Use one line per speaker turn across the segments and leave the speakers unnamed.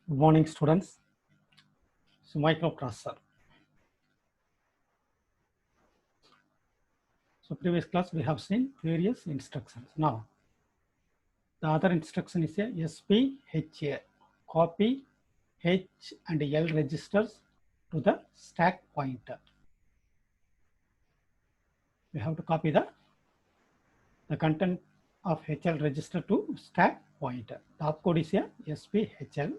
Good morning, students. So, microprocessor. So, previous class we have seen various instructions. Now, the other instruction is a SPHA, copy H and L registers to the stack pointer. We have to copy the content of HL register to stack pointer. The opcode is a SPHL.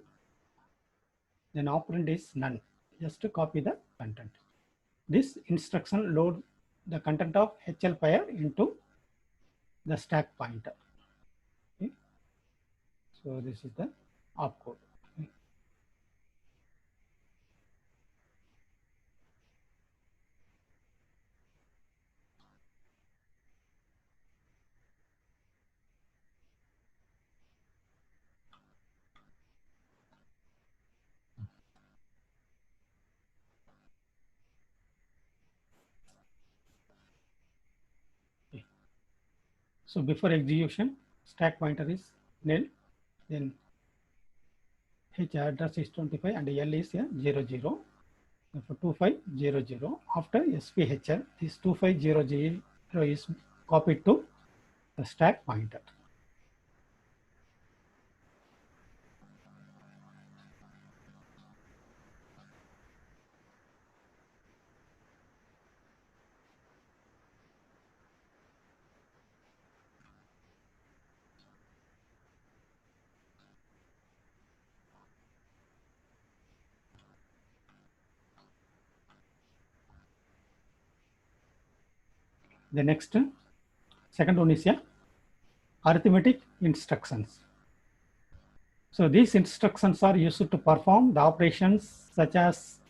Then operand is none. Just to copy the content. This instruction load the content of HL pair into the stack pointer. Okay. So this is the opcode. Okay. Okay. So before execution, stack pointer is nil, then H address is 25 and L is 00. For 2500, after SPHL, this 2500 is copied to the stack pointer. The next, second one is arithmetic instructions. So these instructions are used to perform the operations such as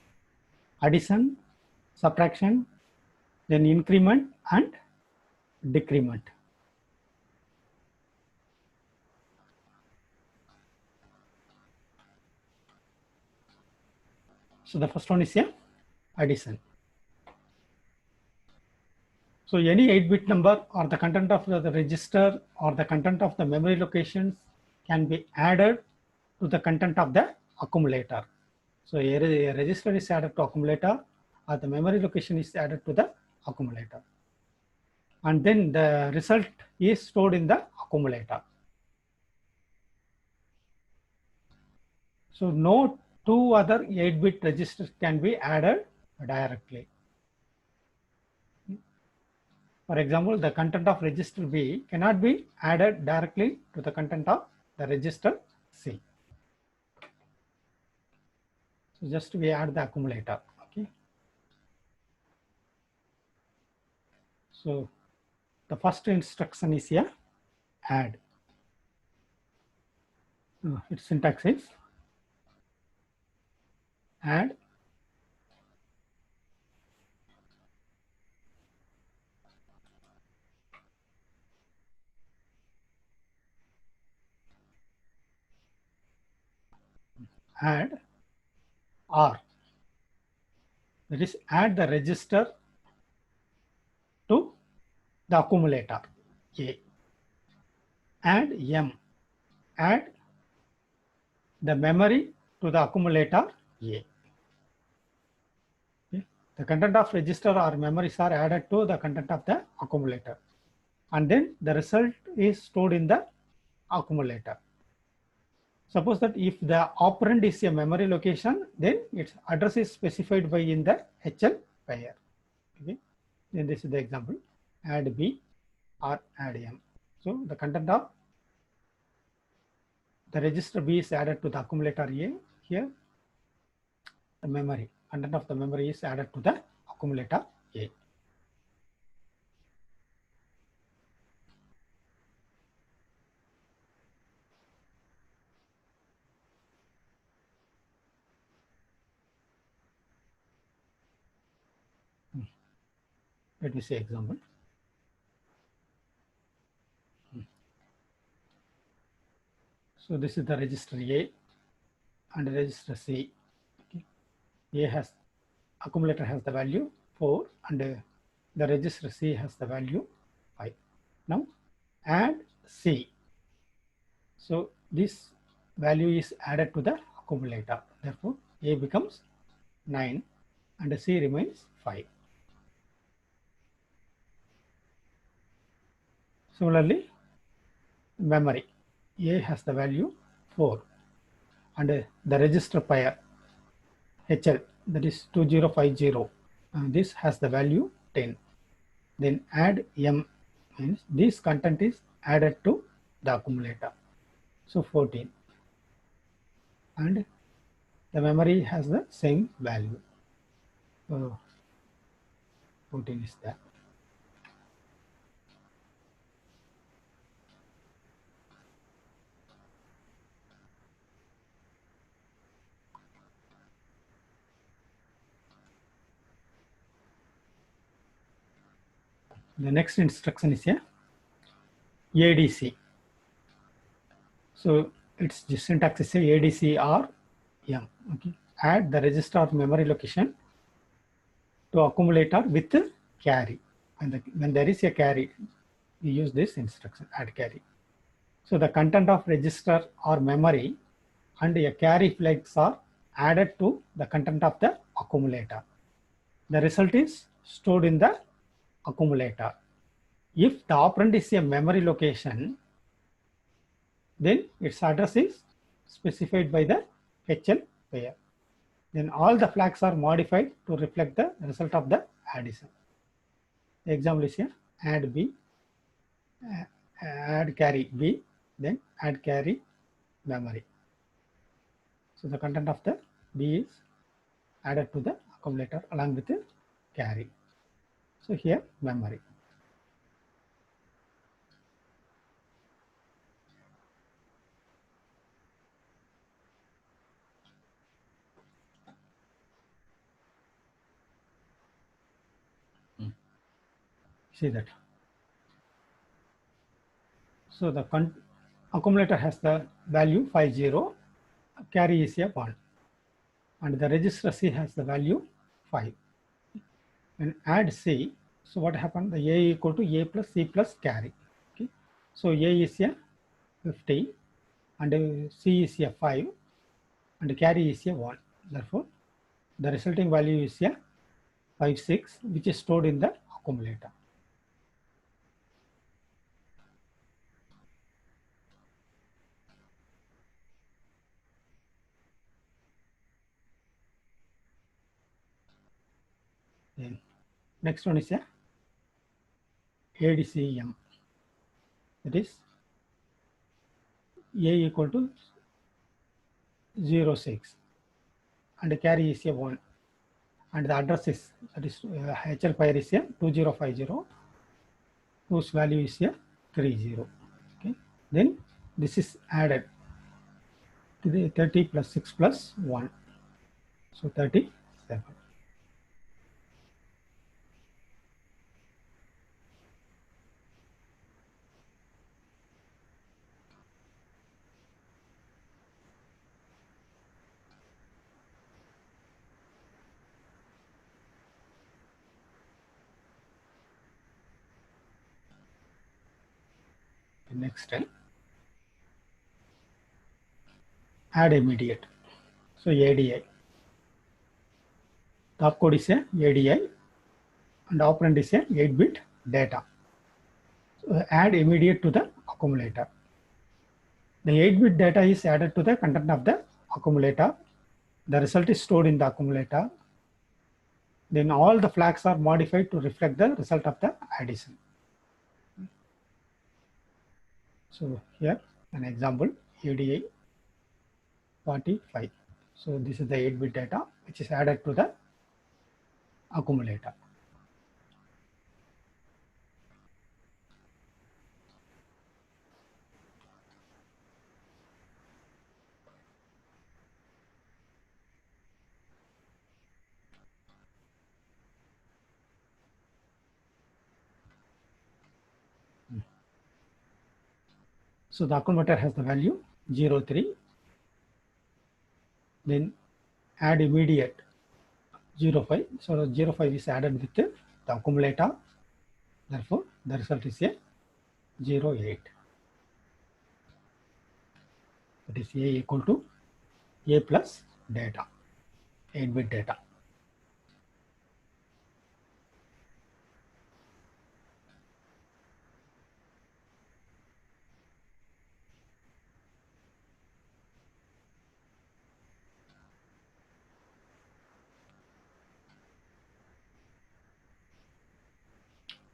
addition, subtraction, then increment and decrement. So the first one is addition. So any 8-bit number or the content of the register or the content of the memory locations can be added to the content of the accumulator. So a register is added to accumulator or the memory location is added to the accumulator. And then the result is stored in the accumulator. So no two other 8-bit registers can be added directly. For example, the content of register B cannot be added directly to the content of the register C. So just we add the accumulator. Okay. So the first instruction is here, add. Its syntax is add add R. That is add the register to the accumulator A. Add M. Add the memory to the accumulator A. Okay. The content of register or memories are added to the content of the accumulator. And then the result is stored in the accumulator. Suppose that if the operand is a memory location, then its address is specified by in the HL pair. Okay. Then this is the example, add B or add M. So the content of the register B is added to the accumulator A. Here the memory, content of the memory is added to the accumulator A. Let me say example. So this is the register A and register C. Okay. A has, accumulator has the value 4 and the register C has the value 5. Now add C. So this value is added to the accumulator. Therefore, A becomes 9 and C remains 5. Similarly, memory, A has the value 4 and the register pair HL, that is 2050, this has the value 10. Then add M, means this content is added to the accumulator, so 14, and the memory has the same value, so 14 is there. The next instruction is a ADC. So its syntax is a ADC or M. Okay. Add the register or memory location to accumulator with carry. And when there is a carry, we use this instruction, add carry. So the content of register or memory and a carry flags are added to the content of the accumulator. The result is stored in the accumulator. If the operand is a memory location, then its address is specified by the HL pair. Then all the flags are modified to reflect the result of the addition. The example is here, add B, add carry B, then add carry memory. So the content of the B is added to the accumulator along with the carry. So here memory. See that. So the accumulator has the value 50, carry is a 1, and the register C has the value 5. And add C, so what happened? The A equal to A plus C plus carry. Okay. So A is a 50 and C is a 5 and carry is a 1. Therefore, the resulting value is a 56, which is stored in the accumulator. Then next one is a ADCM. That is A equal to 06 and the carry is a 1 and the address is, that is HL pair is a 2050 whose value is a 30. Okay. Then this is added to the 30 plus 6 plus 1, so 37. Next time, add immediate. So ADI. Top code is a ADI and operand is a 8-bit data. So add immediate to the accumulator. The 8-bit data is added to the content of the accumulator. The result is stored in the accumulator. Then all the flags are modified to reflect the result of the addition. So here an example, ADI 45. So this is the 8-bit data which is added to the accumulator. So the accumulator has the value 03. Then add immediate 05. So 05 is added with the accumulator. Therefore, the result is a 08. That is A equal to A plus data, 8-bit data.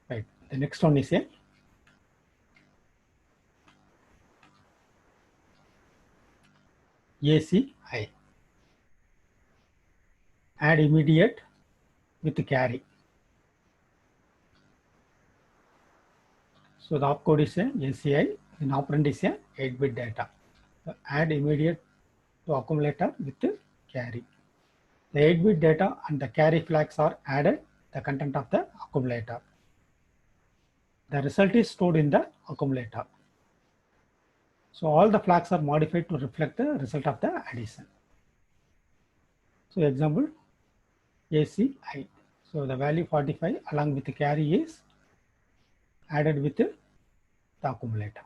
Right. The next one is a ACI. Add immediate with carry. So the opcode is a ACI, and operand is a 8-bit data. So add immediate to accumulator with carry. The 8-bit data and the carry flags are added the content of the accumulator. The result is stored in the accumulator. So all the flags are modified to reflect the result of the addition. So example ACI. So the value 45 along with the carry is added with the accumulator.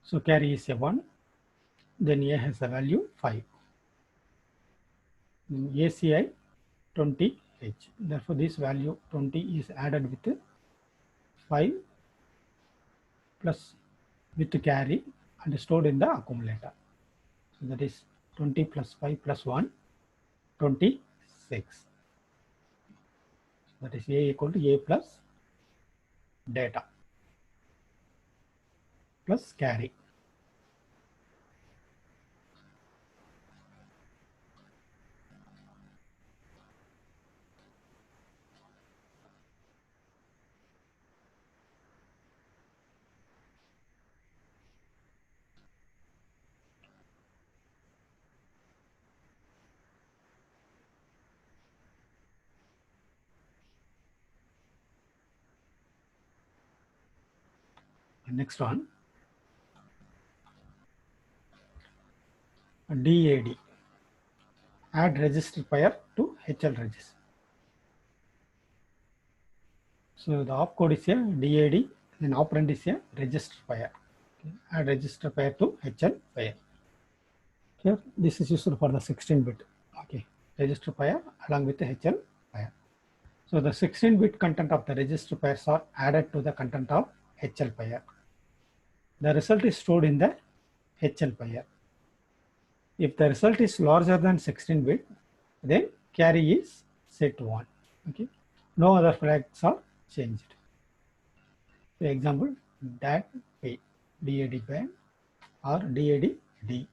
So carry is a 1, then A has a value 5. ACI 20H. Therefore, this value 20 is added with 5 plus with carry and stored in the accumulator. So that is 20 plus 5 plus 1, 26. That is A equal to A plus data plus carry. And next one, DAD, add register pair to HL register. So the opcode is a DAD, then operand is a register pair. Okay. Add register pair to HL pair. Here, this is used for the 16-bit. Okay, register pair along with the HL pair. So the 16-bit content of the register pairs are added to the content of HL pair. The result is stored in the HL pair. If the result is larger than 16-bit, then carry is set to 1. Okay, no other flags are changed. For example, DAD P, DAD P or DAD D.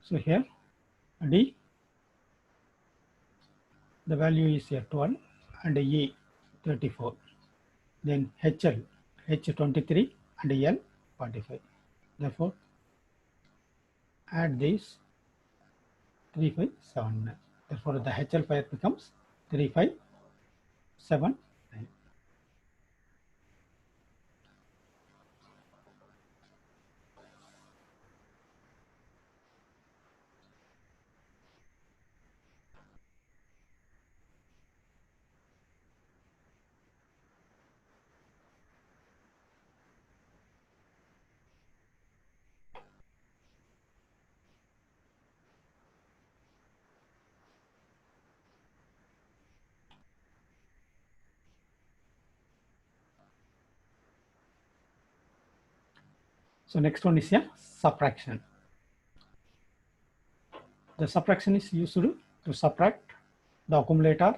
So here D, the value is 12 and E 34. Then HL, H23 and L 45. Therefore, add these 3579. Therefore, the HL pair becomes 3579. So next one is a subtraction. The subtraction is used to subtract the accumulator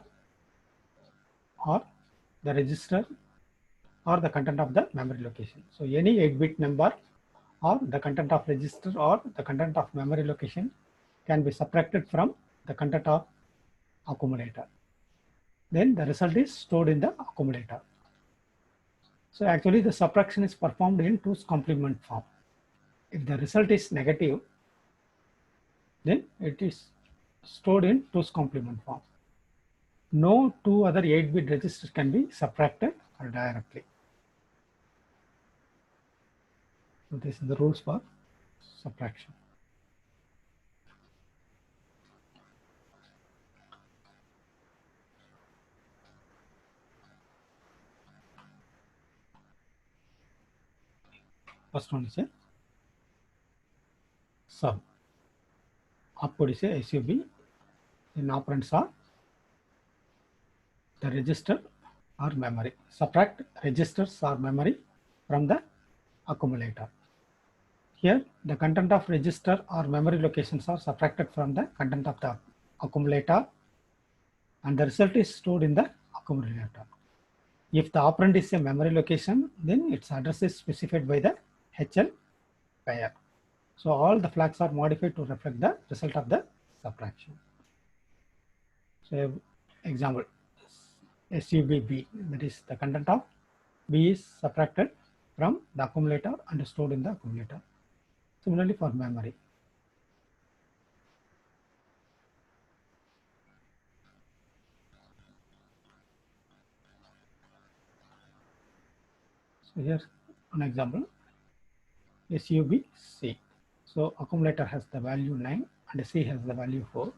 or the register or the content of the memory location. So any 8-bit number or the content of register or the content of memory location can be subtracted from the content of accumulator. Then the result is stored in the accumulator. So actually the subtraction is performed in 2's complement form. If the result is negative, then it is stored in 2's complement form. No two other 8-bit registers can be subtracted directly. So this is the rules for subtraction. First one is a sub. Output is a SUB. Then operands are the register or memory. Subtract registers or memory from the accumulator. Here the content of register or memory locations are subtracted from the content of the accumulator and the result is stored in the accumulator. If the operand is a memory location, then its address is specified by the HL pair. So all the flags are modified to reflect the result of the subtraction. So example, SUBB, that is the content of B is subtracted from the accumulator and stored in the accumulator. Similarly for memory. So here an example, SUBC. So accumulator has the value 9 and C has the value 4.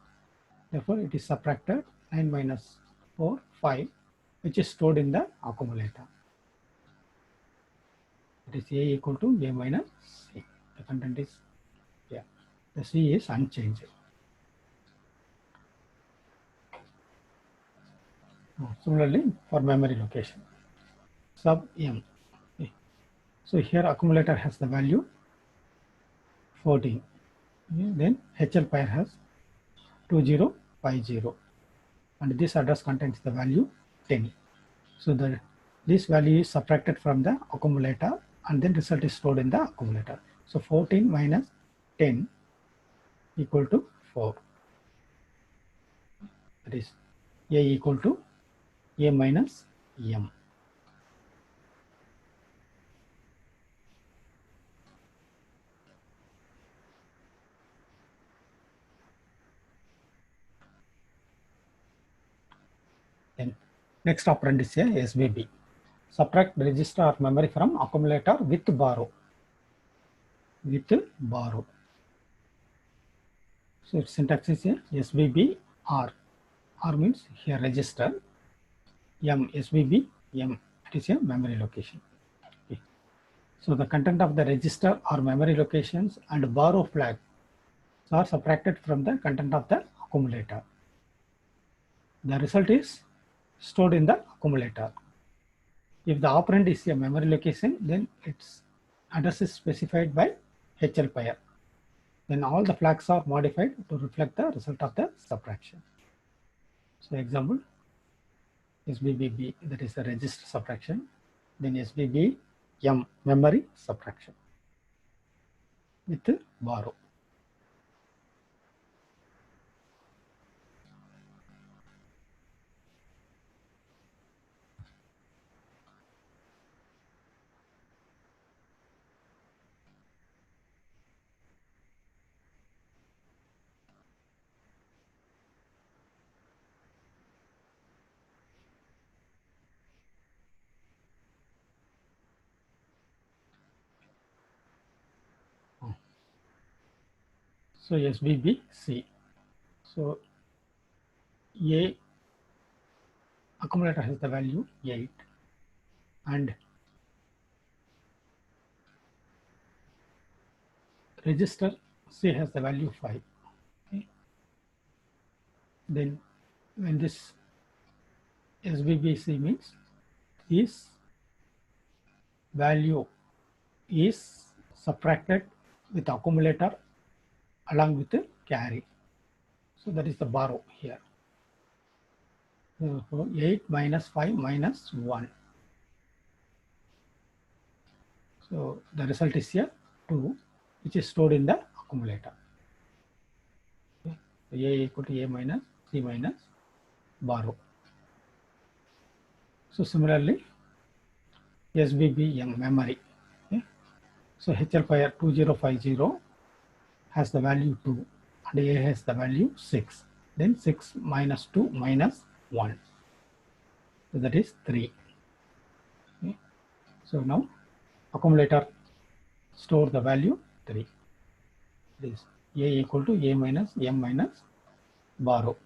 Therefore, it is subtracted 9 minus 4, 5, which is stored in the accumulator. It is A equal to A minus C. The content is here. The C is unchanged. Similarly, for memory location, sub M. So here accumulator has the value 14. Then HL pair has 2050 and this address contains the value 10. So this value is subtracted from the accumulator and then result is stored in the accumulator. So 14 minus 10 equal to 4. That is A equal to A minus M. Then next operand is a SBB. Subtract register or memory from accumulator with borrow. With borrow. So its syntax is a SBB R. R means here register. M SBB M. It is a memory location. Okay. So the content of the register or memory locations and borrow flag are subtracted from the content of the accumulator. The result is stored in the accumulator. If the operand is a memory location, then its address is specified by HL pair. Then all the flags are modified to reflect the result of the subtraction. So example, SBBB, that is the register subtraction. Then SBB M, memory subtraction with borrow. So SBB C. So A accumulator has the value 8 and register C has the value 5. Okay. Then when this SBBC means this value is subtracted with accumulator along with the carry. So that is the borrow here. So 8 minus 5 minus 1. So the result is here 2, which is stored in the accumulator. Okay. So A equal to A minus C minus borrow. So similarly, SBB memory. Okay. So HL file 2050 has the value 2 and A has the value 6. Then 6 minus 2 minus 1. So that is 3. Okay. So now accumulator store the value 3. This A equal to A minus M minus borrow.